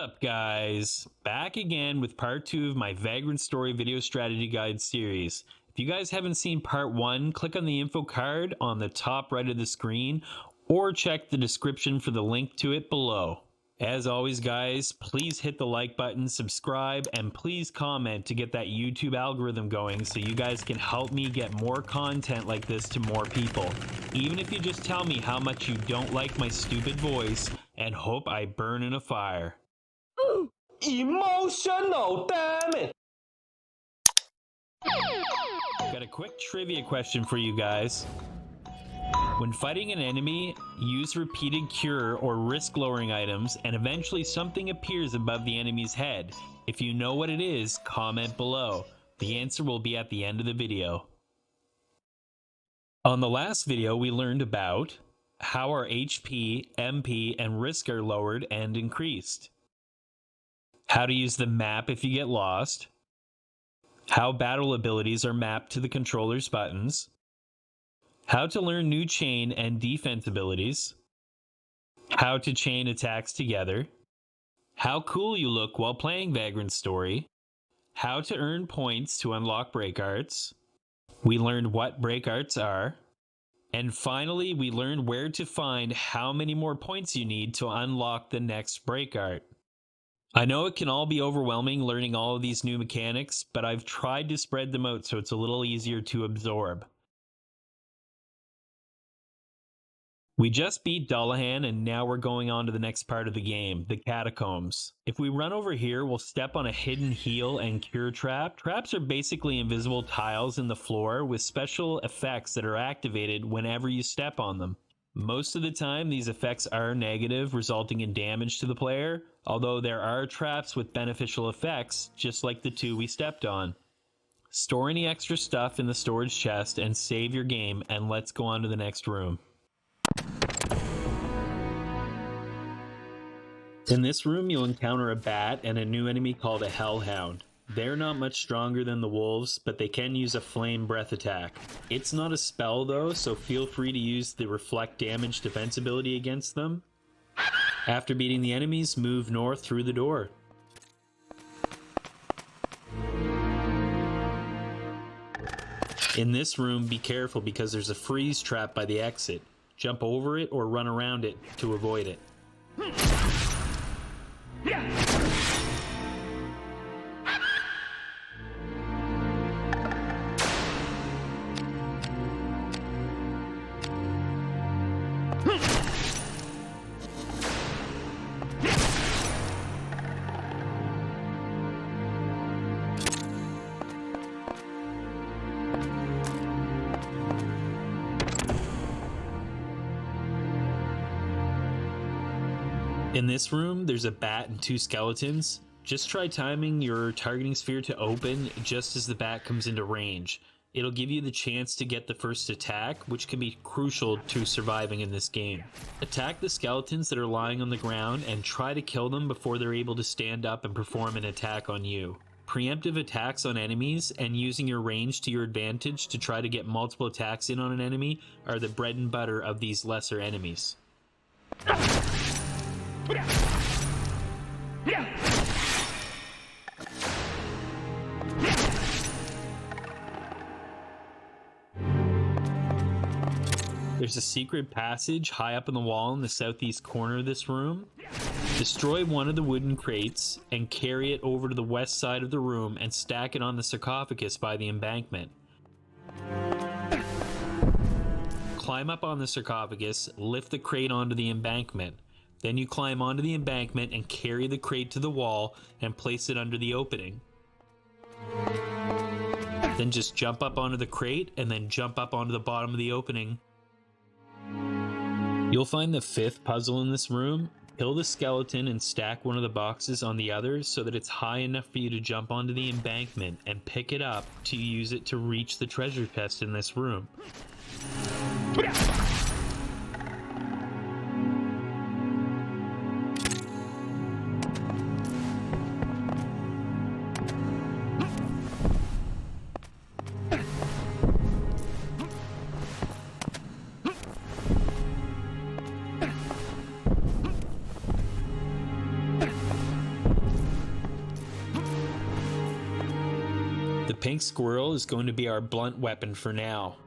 up, guys? Back again with part 2 of my Vagrant Story video strategy guide series. If you guys haven't seen part 1, click on the info card on the top right of the screen or check the description for the link to it below. As always, guys, please hit the like button, subscribe, and please comment to get that YouTube algorithm going so you guys can help me get more content like this to more people. Even if you just tell me how much you don't like my stupid voice and hope I burn in a fire. Emotional, damn it! Got a quick trivia question for you guys. When fighting an enemy, use repeated cure or risk lowering items and eventually something appears above the enemy's head. If you know what it is, comment below. The answer will be at the end of the video. On the last video, we learned about how our HP, MP, and risk are lowered and increased, how to use the map if you get lost, how battle abilities are mapped to the controller's buttons, how to learn new chain and defense abilities, how to chain attacks together, how cool you look while playing Vagrant Story, how to earn points to unlock break arts, we learned what break arts are, and finally we learned where to find how many more points you need to unlock the next break art. I know it can all be overwhelming learning all of these new mechanics, but I've tried to spread them out so it's a little easier to absorb. We just beat Dullahan and now we're going on to the next part of the game, the Catacombs. If we run over here, we'll step on a hidden heal and cure trap. Traps are basically invisible tiles in the floor with special effects that are activated whenever you step on them. Most of the time, these effects are negative, resulting in damage to the player, although there are traps with beneficial effects, just like the two we stepped on. Store any extra stuff in the storage chest and save your game, and let's go on to the next room. In this room, you'll encounter a bat and a new enemy called a hellhound. They're not much stronger than the wolves, but they can use a flame breath attack. It's not a spell though, so feel free to use the reflect damage defense ability against them. After beating the enemies, move north through the door. In this room, be careful because there's a freeze trap by the exit. Jump over it or run around it to avoid it. In this room, there's a bat and two skeletons. Just try timing your targeting sphere to open just as the bat comes into range. It'll give you the chance to get the first attack, which can be crucial to surviving in this game. Attack the skeletons that are lying on the ground and try to kill them before they're able to stand up and perform an attack on you. Preemptive attacks on enemies and using your range to your advantage to try to get multiple attacks in on an enemy are the bread and butter of these lesser enemies. There's a secret passage high up in the wall in the southeast corner of this room. Destroy one of the wooden crates and carry it over to the west side of the room and stack it on the sarcophagus by the embankment. Climb up on the sarcophagus, lift the crate onto the embankment. Then you climb onto the embankment and carry the crate to the wall and place it under the opening. Then just jump up onto the crate and then jump up onto the bottom of the opening. You'll find the fifth puzzle in this room. Kill the skeleton and stack one of the boxes on the others so that it's high enough for you to jump onto the embankment and pick it up to use it to reach the treasure chest in this room. The pink squirrel is going to be our blunt weapon for now.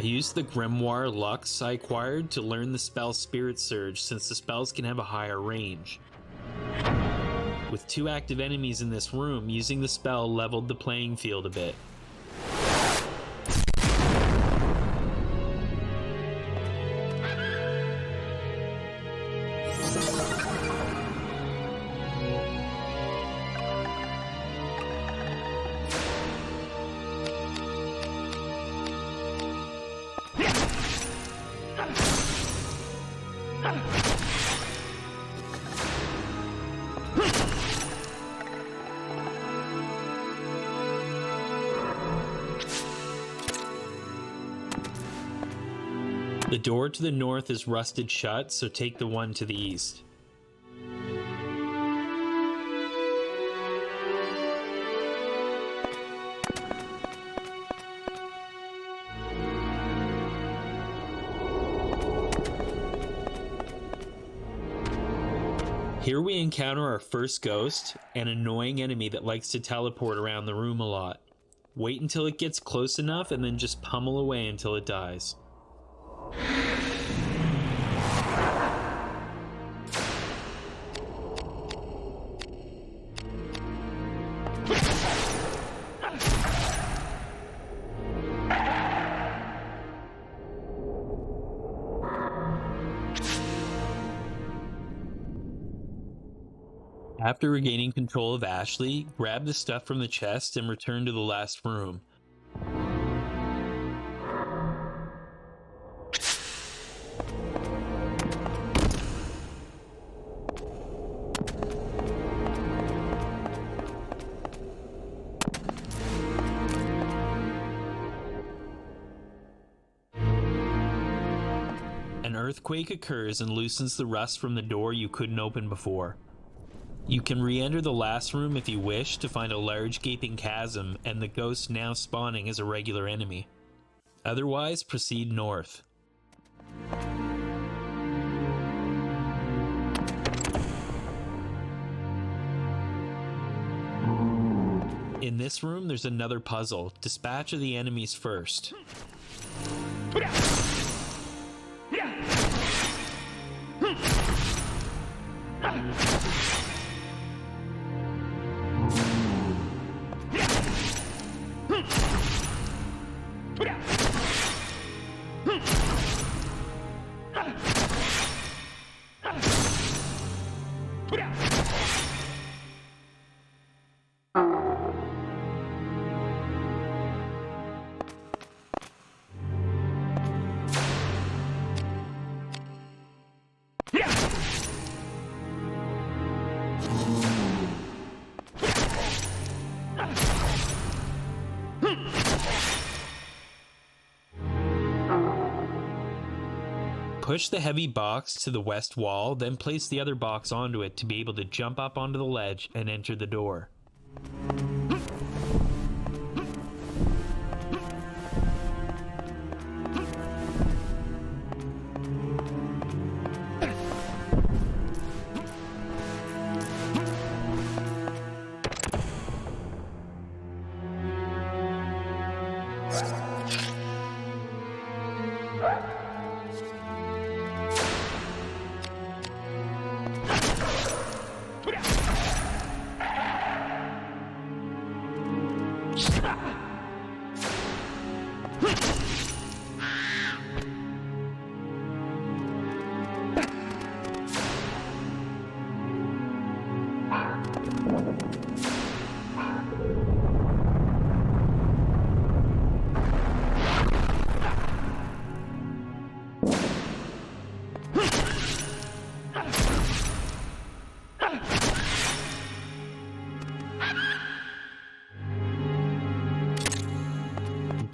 Use the Grimoire Lux I acquired to learn the spell Spirit Surge, since the spells can have a higher range. With 2 active enemies in this room, using the spell leveled the playing field a bit. The door to the north is rusted shut, so take the one to the east. Here we encounter our first ghost, an annoying enemy that likes to teleport around the room a lot. Wait until it gets close enough and then just pummel away until it dies. After regaining control of Ashley, grab the stuff from the chest and return to the last room. An earthquake occurs and loosens the rust from the door you couldn't open before. You can re-enter the last room if you wish to find a large gaping chasm and the ghost now spawning as a regular enemy. Otherwise, proceed north. In this room, there's another puzzle. Dispatch of the enemies first. Push the heavy box to the west wall, then place the other box onto it to be able to jump up onto the ledge and enter the door.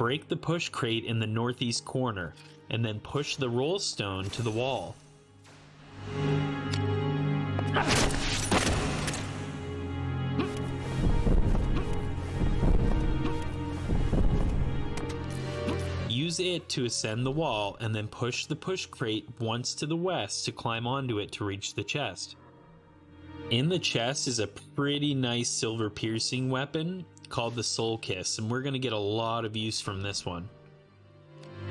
break the push crate in the northeast corner, and then push the roll stone to the wall. Use it to ascend the wall, and then push the push crate once to the west to climb onto it to reach the chest. In the chest is a pretty nice silver piercing weapon called the Soul Kiss, and we're going to get a lot of use from this one.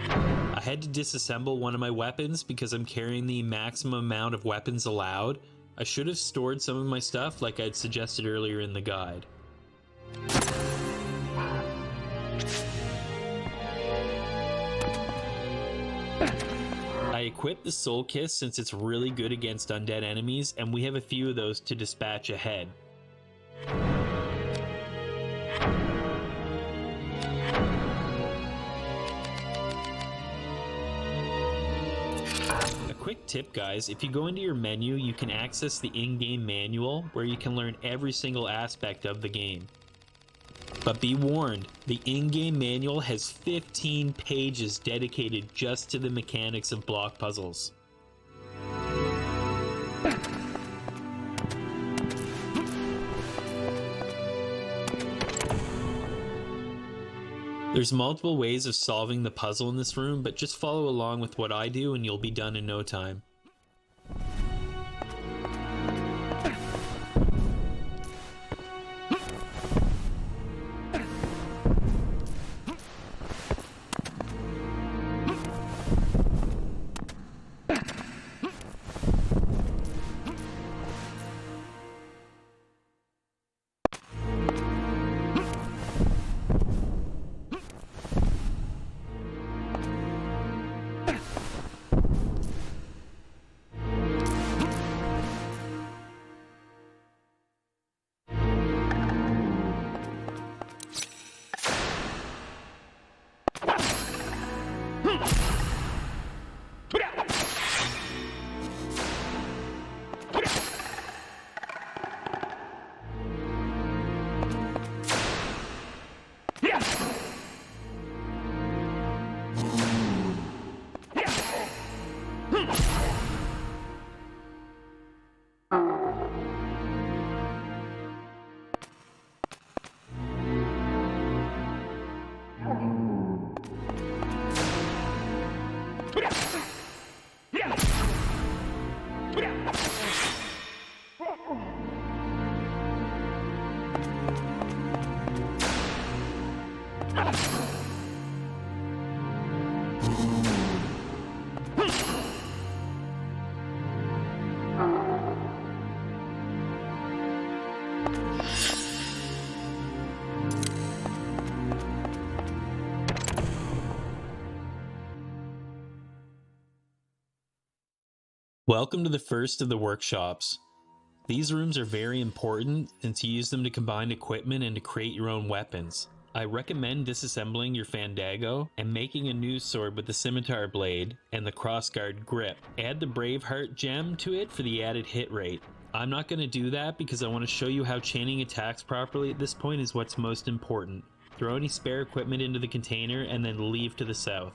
I had to disassemble one of my weapons because I'm carrying the maximum amount of weapons allowed. I should have stored some of my stuff like I'd suggested earlier in the guide. I equipped the Soul Kiss since it's really good against undead enemies, and we have a few of those to dispatch ahead. A quick tip, guys, if you go into your menu, you can access the in-game manual where you can learn every single aspect of the game. But be warned, the in-game manual has 15 pages dedicated just to the mechanics of block puzzles. There's multiple ways of solving the puzzle in this room, but just follow along with what I do and you'll be done in no time. Welcome to the first of the workshops. These rooms are very important since you use them to combine equipment and to create your own weapons. I recommend disassembling your Fandago and making a new sword with the scimitar blade and the crossguard grip. Add the Braveheart gem to it for the added hit rate. I'm not going to do that because I want to show you how chaining attacks properly at this point is what's most important. Throw any spare equipment into the container and then leave to the south.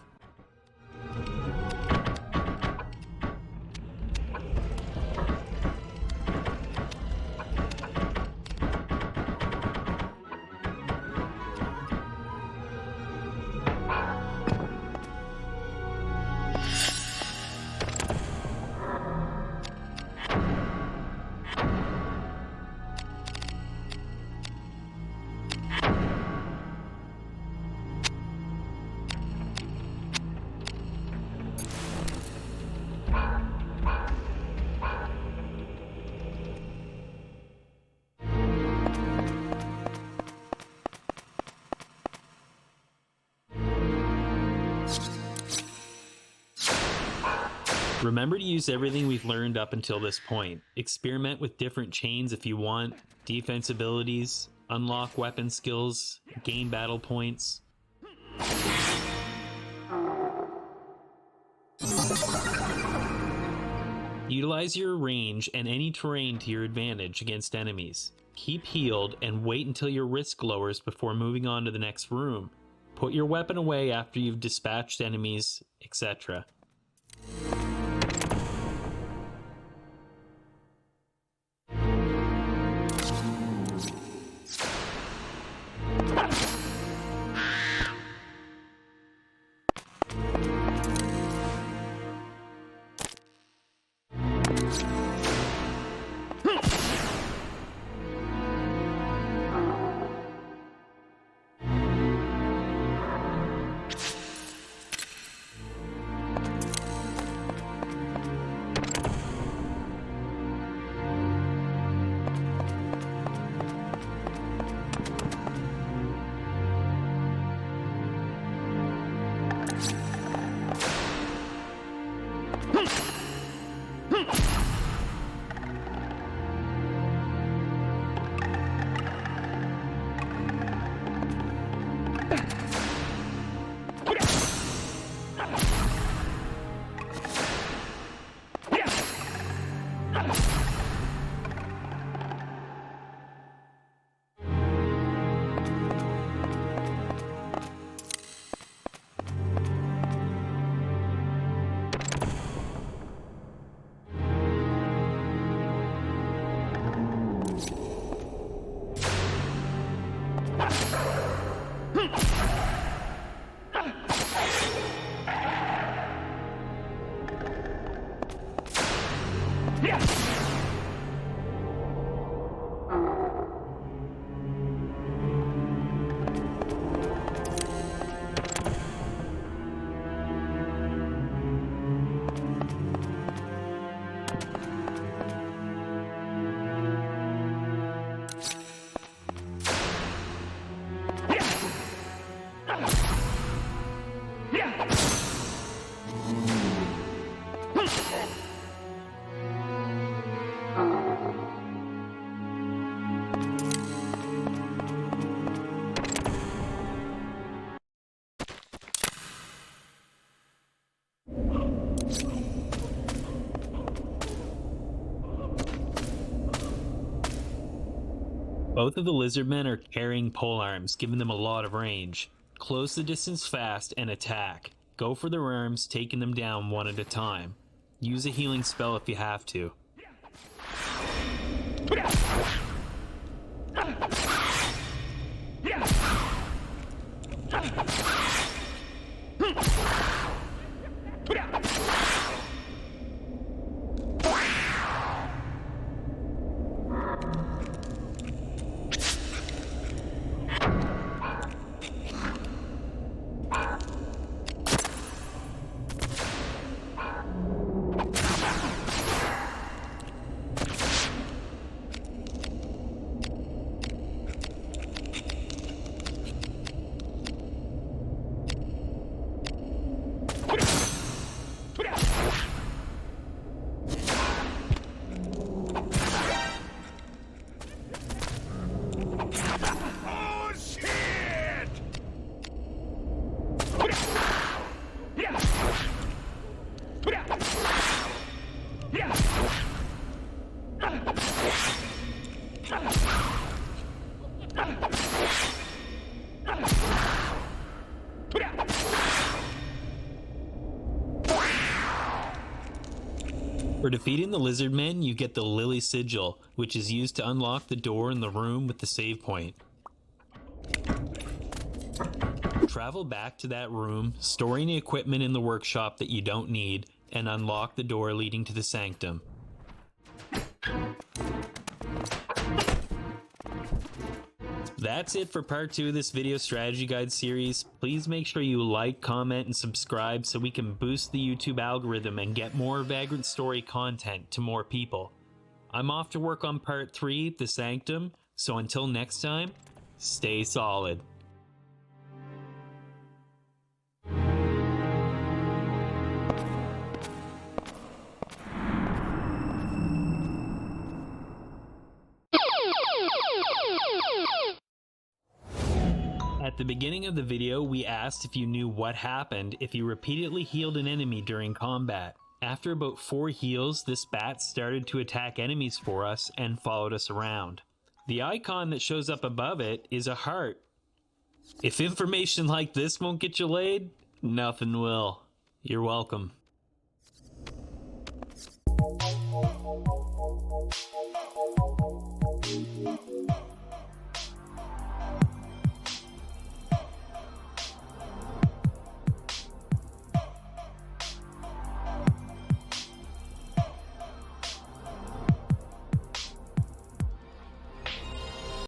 Remember to use everything we've learned up until this point. Experiment with different chains if you want, defense abilities, unlock weapon skills, gain battle points. Utilize your range and any terrain to your advantage against enemies. Keep healed and wait until your risk lowers before moving on to the next room. Put your weapon away after you've dispatched enemies, etc. Both of the Lizardmen are carrying polearms, giving them a lot of range. Close the distance fast and attack. Go for their arms, taking them down one at a time. Use a healing spell if you have to. For defeating the Lizardmen, you get the Lily Sigil, which is used to unlock the door in the room with the save point. Travel back to that room, store any equipment in the workshop that you don't need, and unlock the door leading to the sanctum. That's it for part 2 of this video strategy guide series. Please make sure you like, comment, and subscribe so we can boost the YouTube algorithm and get more Vagrant Story content to more people. I'm off to work on part 3, the Sanctum, so until next time, stay solid. At the beginning of the video, we asked if you knew what happened if you repeatedly healed an enemy during combat. After about 4 heals, this bat started to attack enemies for us and followed us around. The icon that shows up above it is a heart. If information like this won't get you laid, nothing will. You're welcome.